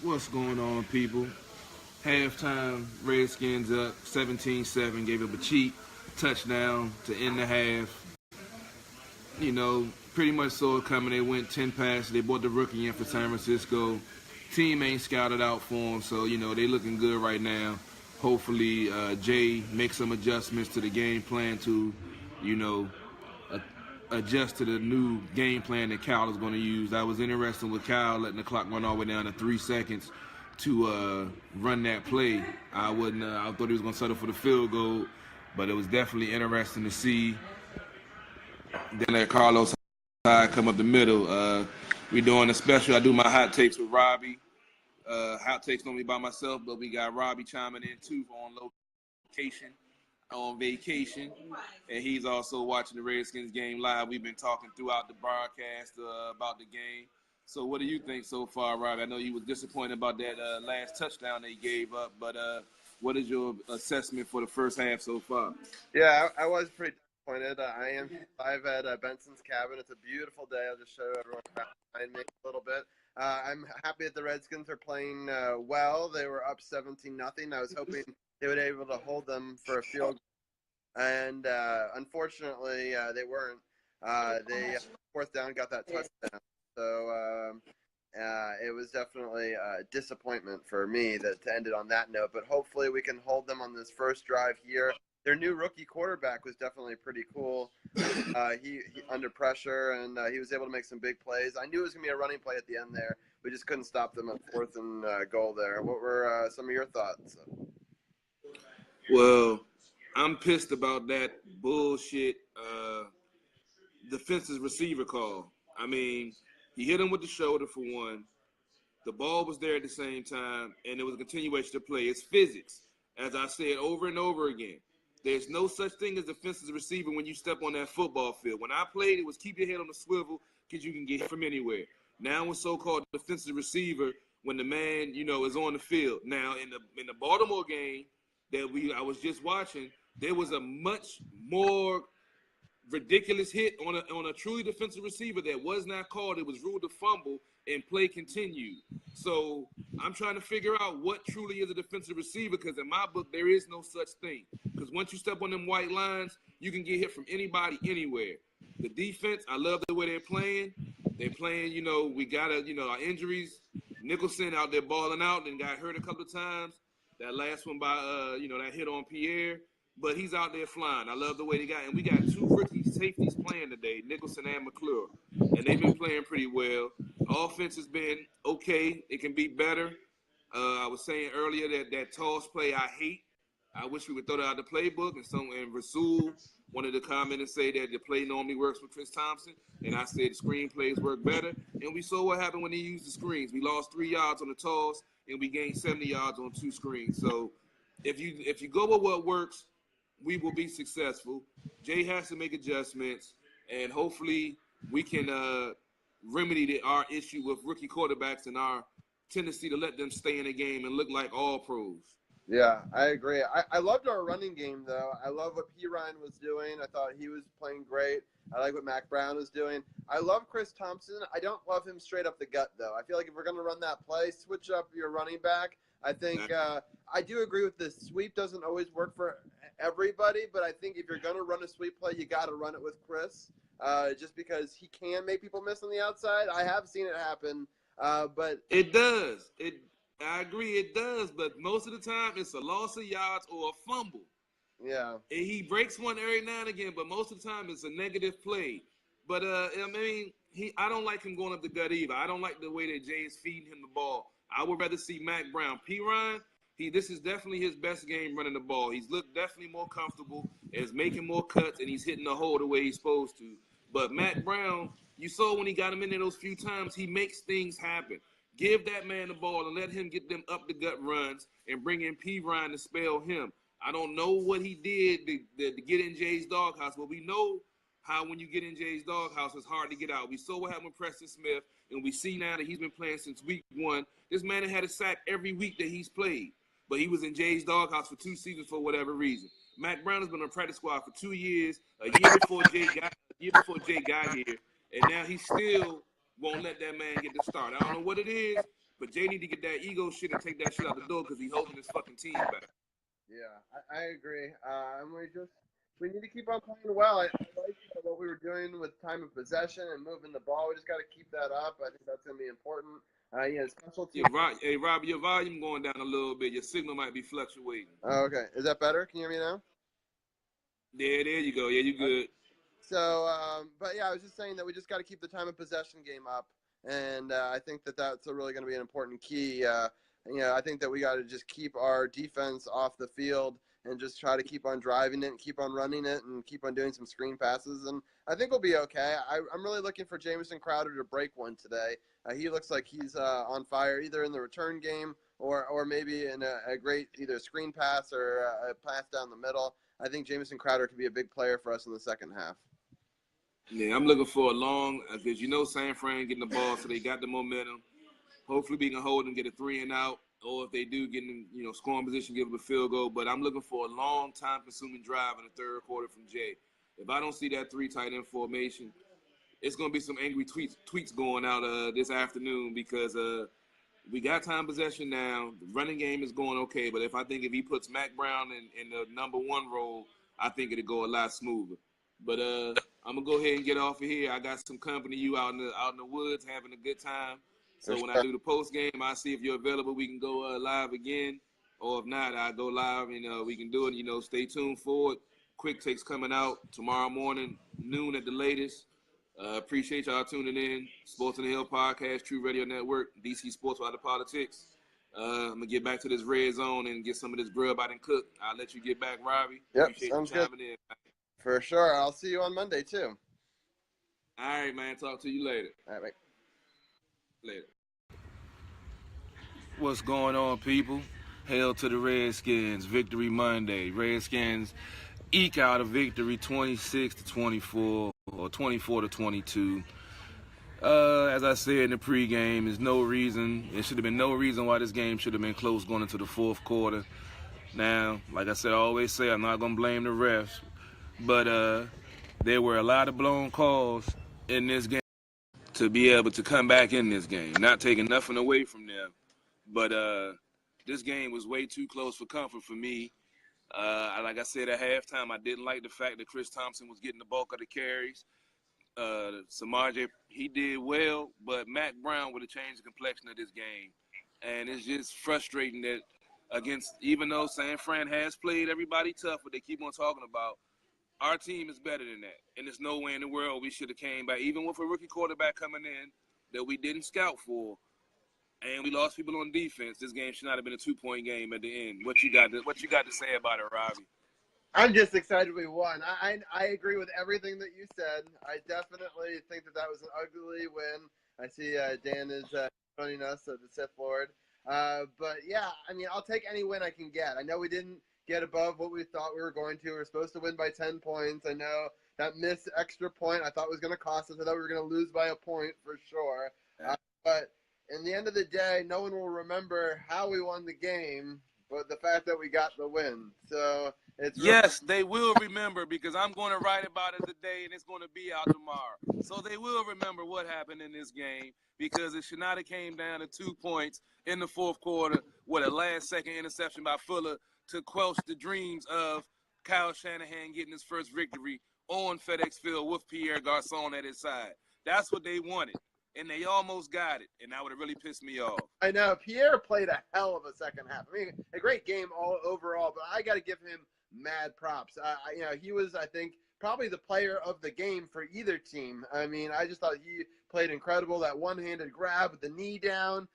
What's going on, people? Halftime, Redskins up 17-7, gave up a cheap touchdown to end the half. Pretty much saw it coming. They went 10 passes. They brought the rookie in for San Francisco. Team ain't scouted out for him, so, they looking good right now. Hopefully, Jay makes some adjustments to the game plan to, you know, adjust to the new game plan that Kyle is going to use. I was interested with Kyle letting the clock run all the way down to 3 seconds to run that play. I thought he was going to settle for the field goal, but it was definitely interesting to see. Then let Carlos Hyde come up the middle. We doing a special. I do my hot takes with Robbie. Hot takes normally by myself, but we got Robbie chiming in too on vacation, and he's also watching the Redskins game live. We've been talking throughout the broadcast about the game. So what do you think so far, Robbie? I know you was disappointed about that last touchdown they gave up, but what is your assessment for the first half so far? Yeah, I was pretty disappointed. I am live at Benson's cabin. It's a beautiful day. I'll just show everyone behind me a little bit. I'm happy that the Redskins are playing well. They were up 17-0. I was hoping they would be able to hold them for a field goal. And unfortunately, they weren't. They fourth down got that touchdown. So it was definitely a disappointment for me to end it on that note. But hopefully we can hold them on this first drive here. Their new rookie quarterback was definitely pretty cool. He under pressure, and he was able to make some big plays. I knew it was going to be a running play at the end there. We just couldn't stop them at fourth and goal there. What were some of your thoughts? Well, I'm pissed about that bullshit defensive receiver call. I mean, he hit him with the shoulder for one. The ball was there at the same time, and it was a continuation of play. It's physics, as I said over and over again. There's no such thing as defensive receiver when you step on that football field. When I played, it was keep your head on the swivel because you can get from anywhere. Now it's so-called defensive receiver when the man, is on the field. Now in the Baltimore game that I was just watching, there was a much more ridiculous hit on a truly defensive receiver that was not called. It was ruled a fumble, and play continued. So I'm trying to figure out what truly is a defensive receiver, because in my book, there is no such thing. Because once you step on them white lines, you can get hit from anybody, anywhere. The defense, I love the way they're playing. They're playing, we got our injuries. Nicholson out there balling out and got hurt a couple of times. That last one by, that hit on Pierre. But he's out there flying. I love the way they got. And we got two rookie safeties playing today, Nicholson and McClure. And they've been playing pretty well. Offense has been okay. It can be better. I was saying earlier that toss play I hate. I wish we would throw that out the playbook. And Rasul wanted to comment and say that the play normally works with Chris Thompson. And I said the screen plays work better. And we saw what happened when he used the screens. We lost 3 yards on the toss, and we gained 70 yards on 2 screens. So if you go with what works, we will be successful. Jay has to make adjustments, and hopefully we can remedy our issue with rookie quarterbacks and our tendency to let them stay in the game and look like all pros. Yeah, I agree. I loved our running game, though. I love what P. Ryan was doing. I thought he was playing great. I like what Mac Brown was doing. I love Chris Thompson. I don't love him straight up the gut, though. I feel like if we're going to run that play, switch up your running back. I think I do agree with this. Sweep doesn't always work for everybody, but I think if you're going to run a sweep play, you got to run it with Chris, just because he can make people miss on the outside. I have seen it happen, but it does. I agree, it does, but most of the time it's a loss of yards or a fumble. Yeah. And he breaks one every now and again, but most of the time it's a negative play. But I don't like him going up the gut either. I don't like the way that Jay is feeding him the ball. I would rather see Mac Brown. P. Ryan, this is definitely his best game running the ball. He's looked definitely more comfortable, is making more cuts, and he's hitting the hole the way he's supposed to. But Mac Brown, you saw when he got him in there those few times, he makes things happen. Give that man the ball and let him get them up the gut runs and bring in P. Ryan to spell him. I don't know what he did to get in Jay's doghouse, but we know how when you get in Jay's doghouse, it's hard to get out. We saw what happened with Preston Smith, and we see now that he's been playing since week 1. This man had a sack every week that he's played, but he was in Jay's doghouse for 2 seasons for whatever reason. Mac Brown has been on the practice squad for 2 years, a year before Jay got here, and now he still won't let that man get the start. I don't know what it is, But Jay need to get that ego shit and take that shit out the door because he's holding his fucking team back. Yeah, I agree. And we need to keep on playing well. I like what we were doing with time of possession and moving the ball. We just got to keep that up. I think that's going to be important. Special teams. Hey, Rob, your volume going down a little bit. Your signal might be fluctuating. Oh, okay. Is that better? Can you hear me now? There you go. Yeah, you good. So, but yeah, I was just saying that we just got to keep the time of possession game up, and I think that that's really going to be an important key. I think that we got to just keep our defense off the field and just try to keep on driving it and keep on running it and keep on doing some screen passes, and I think we'll be okay. I'm really looking for Jamison Crowder to break one today. He looks like he's on fire either in the return game or maybe in a great either screen pass or a pass down the middle. I think Jamison Crowder could be a big player for us in the second half. Yeah, I'm looking for a long, because San Fran getting the ball, so they got the momentum. Hopefully we can hold them, get a 3 and out, or if they do get in, scoring position, give them a field goal. But I'm looking for a long time-consuming drive in the third quarter from Jay. If I don't see that 3 tight end formation, it's going to be some angry tweets going out this afternoon because we got time possession now. The running game is going okay, but if he puts Mac Brown in the number 1 role, I think it'll go a lot smoother. But I'm gonna go ahead and get off of here. I got some company. You out in the woods having a good time. So when I do the post game, I see if you're available. We can go live again, or if not, I go live and we can do it. Stay tuned for it. Quick takes coming out tomorrow morning, noon at the latest. Appreciate y'all tuning in. Sports on the Hill podcast, True Radio Network, DC Sports Without the Politics. I'm gonna get back to this red zone and get some of this grub I didn't cook. I'll let you get back, Robbie. Yep, Appreciate sounds you chiming in. For sure. I'll see you on Monday, too. All right, man. Talk to you later. All right, Later. What's going on, people? Hail to the Redskins. Victory Monday. Redskins eke out a victory 26-24 or 24-22. As I said in the pregame, there's no reason. There should have been no reason why this game should have been close going into the fourth quarter. Now, like I said, I always say I'm not going to blame the refs. But there were a lot of blown calls in this game to be able to come back in this game. Not taking nothing away from them. But this game was way too close for comfort for me. Like I said at halftime, I didn't like the fact that Chris Thompson was getting the bulk of the carries. Samaje, he did well, but Mac Brown would have changed the complexion of this game. And it's just frustrating that even though San Fran has played everybody tough, what they keep on talking about, our team is better than that, and there's no way in the world we should have came back, even with a rookie quarterback coming in that we didn't scout for, and we lost people on defense. This game should not have been a 2-point game at the end. What you got to say about it, Robbie? I'm just excited we won. I agree with everything that you said. I definitely think that was an ugly win. I see Dan is joining us, the Sith Lord. But yeah, I mean, I'll take any win I can get. I know we didn't get above what we thought we were going to. We were supposed to win by 10 points. I know that missed extra point I thought was going to cost us. I thought we were going to lose by a point for sure. But in the end of the day, no one will remember how we won the game, but the fact that we got the win. So yes, they will remember because I'm going to write about it today and it's going to be out tomorrow. So they will remember what happened in this game because it should not have came down to 2 points in the fourth quarter with a last-second interception by Fuller to quench the dreams of Kyle Shanahan getting his first victory on FedEx Field with Pierre Garçon at his side. That's what they wanted, and they almost got it, and that would have really pissed me off. I know. Pierre played a hell of a second half. I mean, a great game overall, but I got to give him mad props. He was, I think, probably the player of the game for either team. I mean, I just thought he played incredible. That one-handed grab with the knee down,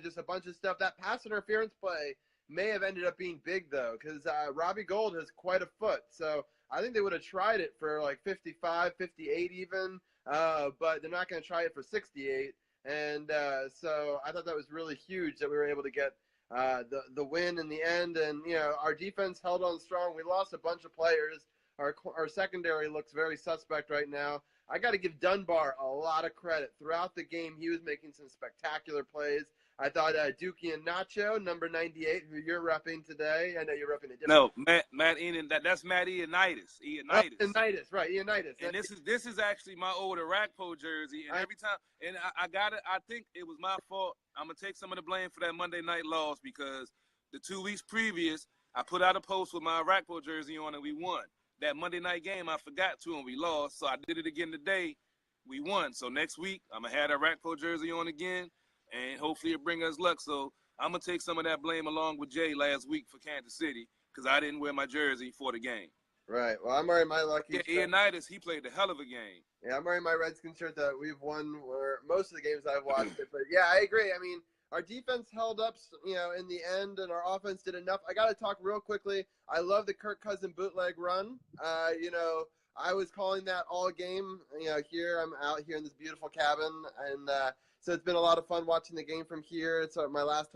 just a bunch of stuff. That pass interference play may have ended up being big, though, because Robbie Gould has quite a foot. So I think they would have tried it for like 55, 58 even, but they're not going to try it for 68. And so I thought that was really huge that we were able to get the win in the end. And, our defense held on strong. We lost a bunch of players. Our secondary looks very suspect right now. I got to give Dunbar a lot of credit. Throughout the game, he was making some spectacular plays. I thought Dookie and Nacho, number 98, who you're repping today. I know you're repping a different. No, Matt Ian. That's Matt Ianitis. Ianitis. Ianitis, right? Ianitis. And this is actually my old Arakpo jersey. And every time, and I got it. I think it was my fault. I'm gonna take some of the blame for that Monday night loss because the 2 weeks previous, I put out a post with my Arakpo jersey on and we won. That Monday night game, I forgot to and we lost. So I did it again today. We won. So next week, I'm gonna have that Arakpo jersey on again. And hopefully it bring us luck. So I'm going to take some of that blame along with Jay last week for Kansas City because I didn't wear my jersey for the game. Right. Well, I'm wearing my lucky shirt. Ianitis, he played a hell of a game. Yeah, I'm wearing my Redskins shirt that we've won most of the games I've watched it. But, yeah, I agree. I mean, our defense held up, in the end, and our offense did enough. I got to talk real quickly. I love the Kirk Cousins bootleg run. I was calling that all game. Here I'm out here in this beautiful cabin, and so it's been a lot of fun watching the game from here. It's my last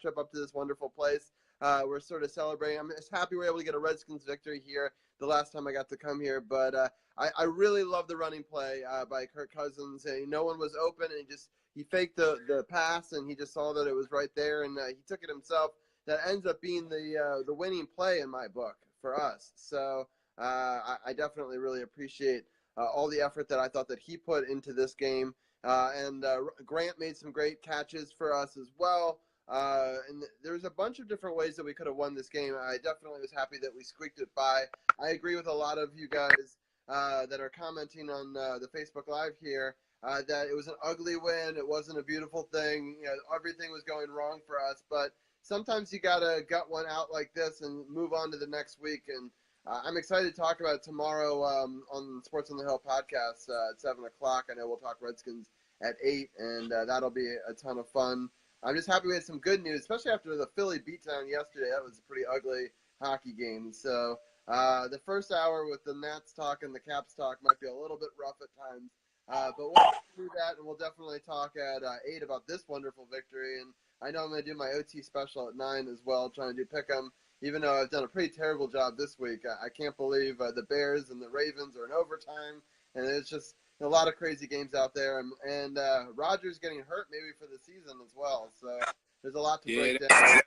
trip up to this wonderful place. We're sort of celebrating. I'm just happy we're able to get a Redskins victory here the last time I got to come here. But I really love the running play by Kirk Cousins. No one was open, and he faked the pass, and he just saw that it was right there, and he took it himself. That ends up being the winning play in my book for us. So I definitely really appreciate all the effort that I thought that he put into this game. And Grant made some great catches for us as well. And there's a bunch of different ways that we could have won this game. I definitely was happy that we squeaked it by. I agree with a lot of you guys that are commenting on the Facebook Live here that it was an ugly win. It wasn't a beautiful thing. Everything was going wrong for us. But sometimes you got to gut one out like this and move on to the next week. And I'm excited to talk about it tomorrow on Sports on the Hill podcast at 7 o'clock. I know we'll talk Redskins at 8, and that'll be a ton of fun. I'm just happy we had some good news, especially after the Philly beatdown yesterday. That was a pretty ugly hockey game. So the first hour with the Nats talk and the Caps talk might be a little bit rough at times. But we'll do that, and we'll definitely talk at 8 about this wonderful victory. And I know I'm going to do my OT special at 9 as well, trying to do pick'em. Even though I've done a pretty terrible job this week, I can't believe the Bears and the Ravens are in overtime, and it's just a lot of crazy games out there. And Rodgers getting hurt maybe for the season as well. So there's a lot to break down.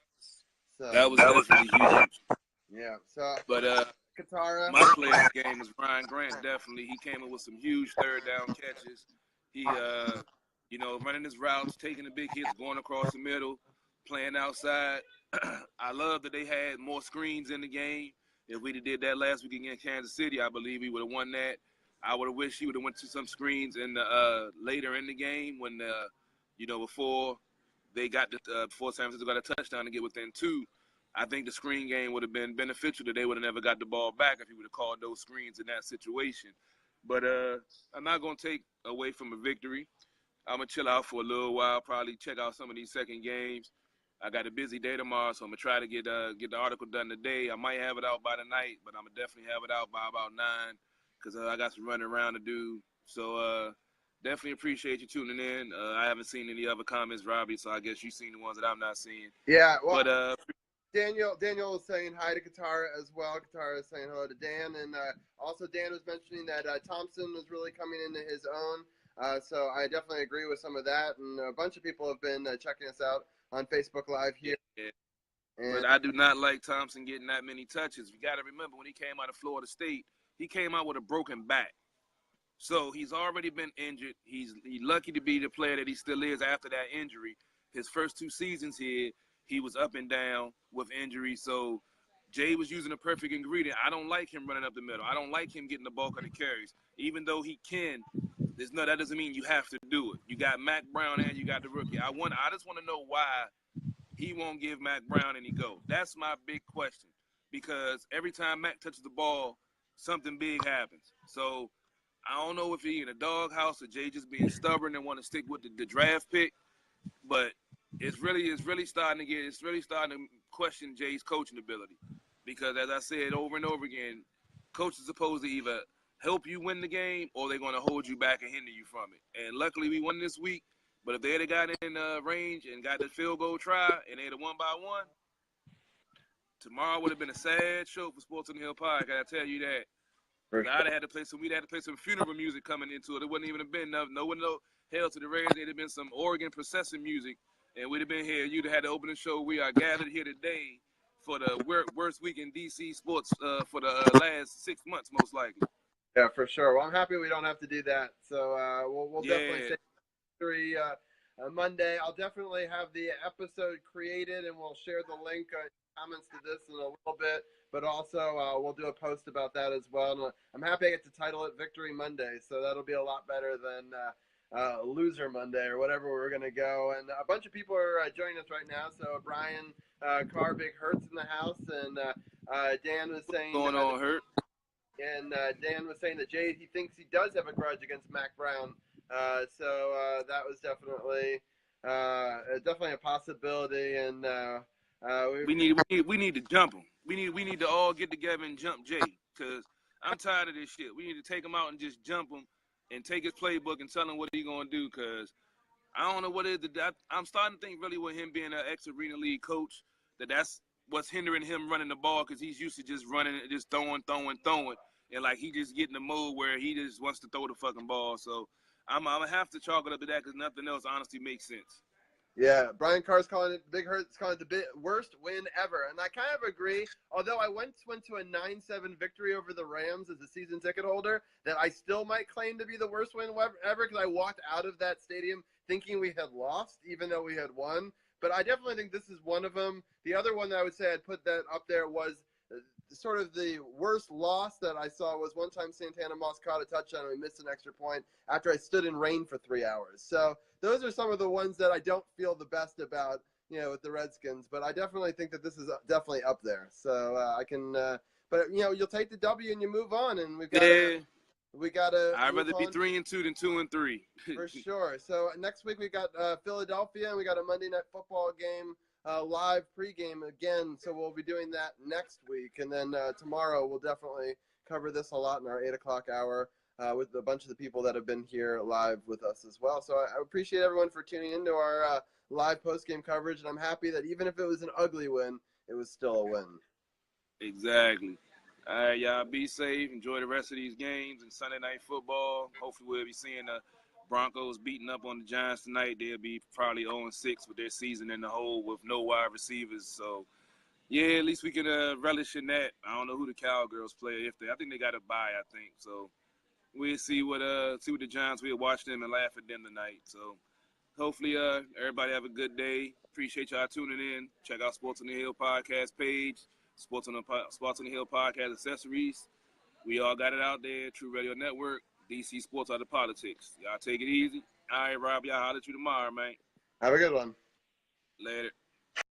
So, that was definitely huge. Yeah. So, but Katara. My player of the game was Ryan Grant. Definitely, he came in with some huge third down catches. He, running his routes, taking the big hits, going across the middle, playing outside. I love that they had more screens in the game. If we did that last week against Kansas City, I believe we would have won that. I would have wished he would have went to some screens in the later in the game when before they got before San Francisco got a touchdown to get within 2. I think the screen game would have been beneficial that they would have never got the ball back if he would have called those screens in that situation. But I'm not going to take away from a victory. I'm going to chill out for a little while, probably check out some of these second games. I got a busy day tomorrow, so I'm going to try to get the article done today. I might have it out by the night, but I'm going to definitely have it out by about 9 because I got some running around to do. So definitely appreciate you tuning in. I haven't seen any other comments, Robbie, so I guess you've seen the ones that I'm not seeing. Yeah, well, but, Daniel was saying hi to Katara as well. Katara is saying hello to Dan. And also Dan was mentioning that Thompson was really coming into his own. So I definitely agree with some of that. And a bunch of people have been checking us out on Facebook Live here. Yeah. But I do not like Thompson getting that many touches. You got to remember, when he came out of Florida State, he came out with a broken back. So he's already been injured. He's lucky to be the player that he still is after that injury. His first 2 seasons here, he was up and down with injury. So Jay was using a perfect ingredient. I don't like him running up the middle. I don't like him getting the bulk of the carries. Even though he can, that doesn't mean you have to do it. You got Mac Brown and you got the rookie. I just want to know why he won't give Mac Brown any go. That's my big question, because every time Mac touches the ball, something big happens. So I don't know if he in a doghouse or Jay just being stubborn and want to stick with the draft pick, but it's really starting to question Jay's coaching ability, because as I said over and over again, coaches are supposed to either help you win the game or they're going to hold you back and hinder you from it. And luckily we won this week, but if they'd have got in range and got the field goal try and they'd have won by 1, tomorrow would have been a sad show for Sports on the Hill podcast. I tell you that. We'd have had to play some funeral music coming into it. It wouldn't even have been no hail to the Raiders. It'd have been some Oregon processing music and we'd have been here. You'd have had the opening show. We are gathered here today for the worst week in DC sports for the last 6 months, most likely. Yeah, for sure. Well, I'm happy we don't have to do that. So we'll definitely say victory Monday. I'll definitely have the episode created, and we'll share the link comments to this in a little bit. But also we'll do a post about that as well. And I'm happy I get to title it Victory Monday, so that'll be a lot better than Loser Monday or whatever we're going to go. And a bunch of people are joining us right now. So Brian Carr, Big Hurts in the house, and Dan was saying going on, Hurt. And Dan was saying that he thinks he does have a grudge against Mac Brown. So that was definitely a possibility. And we need to jump him. We need to all get together and jump Jay, because I'm tired of this shit. We need to take him out and just jump him and take his playbook and tell him what he's going to do, because I don't know what it is. I'm starting to think really with him being an ex-Arena League coach, that's what's hindering him running the ball, because he's used to just running and just throwing. And, like, he just get in the mode where he just wants to throw the fucking ball. So I'm going to have to chalk it up to that, because nothing else honestly makes sense. Yeah, Brian Carr's calling it, Big Hurt's calling it the worst win ever. And I kind of agree, although I went to a 9-7 victory over the Rams as a season ticket holder, that I still might claim to be the worst win ever, because I walked out of that stadium thinking we had lost, even though we had won. But I definitely think this is one of them. The other one that I would say I'd put that up there was sort of the worst loss that I saw was one time Santana Moss caught a touchdown and we missed an extra point after I stood in rain for 3 hours. So those are some of the ones that I don't feel the best about, with the Redskins. But I definitely think that this is definitely up there. So I can, but you'll take the W and you move on, and we've got to. I'd rather be 3-2 than 2-3. For sure. So next week we got Philadelphia, and we got a Monday Night Football game. Live pregame again, so we'll be doing that next week, and then tomorrow we'll definitely cover this a lot in our 8 o'clock hour with a bunch of the people that have been here live with us as well. So I appreciate everyone for tuning into our live postgame coverage, and I'm happy that even if it was an ugly win, it was still a win. Exactly. All right, y'all, be safe. Enjoy the rest of these games and Sunday Night Football. Hopefully we'll be seeing the Broncos beating up on the Giants tonight. They'll be probably 0-6 with their season in the hole with no wide receivers. So, yeah, at least we can relish in that. I don't know who the Cowgirls play. I think they got a bye, I think. So we'll see what the Giants. We'll watch them and laugh at them tonight. So hopefully everybody have a good day. Appreciate y'all tuning in. Check out Sports on the Hill podcast page, Sports on the Hill podcast accessories. We all got it out there. True Radio Network. DC Sports Out of Politics. Y'all take it easy. All right, Rob, y'all holler at you tomorrow, man. Have a good one. Later.